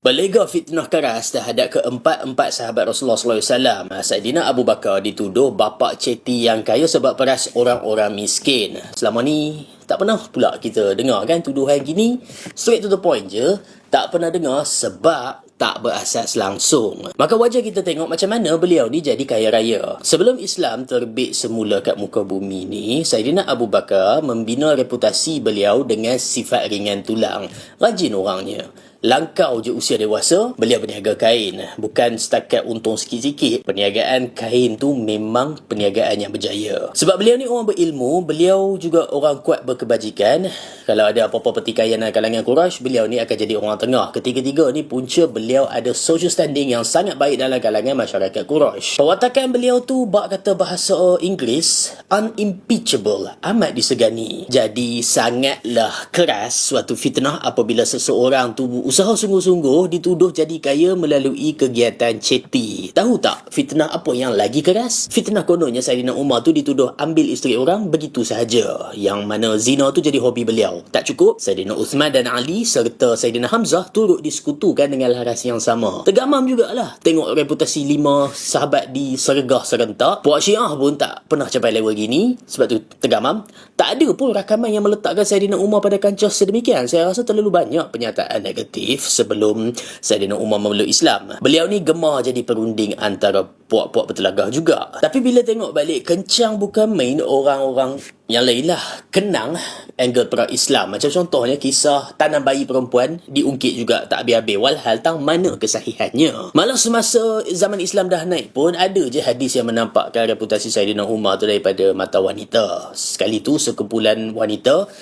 Berlega fitnah keras terhadap keempat-empat sahabat Rasulullah SAW. Saidina Abu Bakar dituduh bapa ceti yang kaya sebab peras orang-orang miskin. Selama ni tak pernah pula kita dengar kan tuduhan gini. Straight to the point je. Tak pernah dengar sebab tak berasas langsung. Maka wajar kita tengok macam mana beliau ni jadi kaya raya. Sebelum Islam terbit semula kat muka bumi ni, Saidina Abu Bakar membina reputasi beliau dengan sifat ringan tulang. Rajin orangnya. Langkau je usia dewasa, beliau berniaga kain. Bukan setakat untung sikit-sikit. Perniagaan kain tu memang perniagaan yang berjaya. Sebab beliau ni orang berilmu, beliau juga orang kuat berkebajikan. Kalau ada apa-apa pertikaian dalam kalangan Quraisy, beliau ni akan jadi orang tengah. Ketiga-tiga ni punca beliau ada social standing yang sangat baik dalam kalangan masyarakat Quraisy. Perwatakan beliau tu, bak kata bahasa Inggeris, unimpeachable, amat disegani. Jadi sangatlah keras suatu fitnah apabila seseorang tu usaha sungguh-sungguh dituduh jadi kaya melalui kegiatan ceti. Tahu tak fitnah apa yang lagi keras? Fitnah kononnya Saidina Umar tu dituduh ambil isteri orang begitu sahaja. Yang mana zina tu jadi hobi beliau. Tak cukup, Saidina Uthman dan Ali serta Saidina Hamzah turut disekutukan dengan laras yang sama. Tergamam jugalah tengok reputasi 5 sahabat di sergah serentak. Puak Syiah pun tak pernah capai level gini. Sebab tu tergamam. Tak ada pun rakaman yang meletakkan Saidina Umar pada kancah sedemikian. Saya rasa terlalu banyak penyataan negatif sebelum Saidina Umar memeluk Islam. Beliau ni gemar jadi perunding antara puak-puak bertelagah juga. Tapi bila tengok balik, kencang bukan main orang-orang yang lain lah kenang angle perang Islam. Macam contohnya kisah tanam bayi perempuan diungkit juga tak habis-habis. Walhal tang mana kesahihannya. Malah semasa zaman Islam dah naik pun ada je hadis yang menampakkan reputasi Saidina Umar tu daripada mata wanita. Sekali tu sekumpulan wanita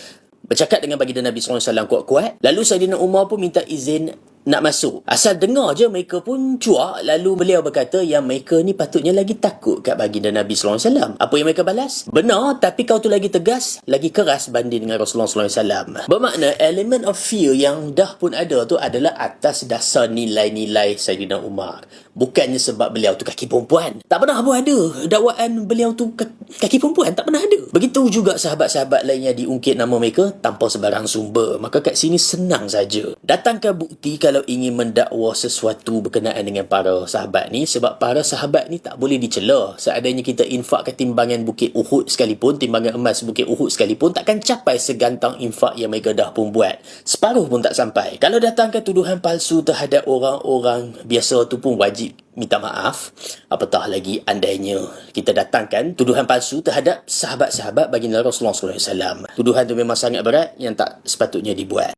bercakap dengan baginda Nabi SAW kuat-kuat. Lalu Saidina Umar pun minta izin nak masuk. Asal dengar je mereka pun cuak. Lalu beliau berkata yang mereka ni patutnya lagi takut kat baginda Nabi SAW. Apa yang mereka balas? Benar, tapi kau tu lagi tegas, lagi keras banding dengan Rasulullah SAW. Bermakna elemen of fear yang dah pun ada tu adalah atas dasar nilai-nilai Saidina Umar. Bukannya sebab beliau tu kaki perempuan. Tak pernah pun ada dakwaan beliau tu kaki perempuan. Tak pernah ada. Begitu juga sahabat-sahabat lain yang diungkit nama mereka tanpa sebarang sumber. Maka kat sini senang saja. Datangkan bukti kalau ingin mendakwa sesuatu berkenaan dengan para sahabat ni. Sebab para sahabat ni tak boleh dicela. Seandainya kita infakkan timbangan Bukit Uhud sekalipun, timbangan emas Bukit Uhud sekalipun, takkan capai segantang infak yang mereka dah pun buat. Separuh pun tak sampai. Kalau datangkan tuduhan palsu terhadap orang-orang biasa tu pun wajib minta maaf. Apatah lagi andainya kita datangkan tuduhan palsu terhadap sahabat-sahabat baginda Rasulullah SAW. Tuduhan tu memang sangat berat yang tak sepatutnya dibuat.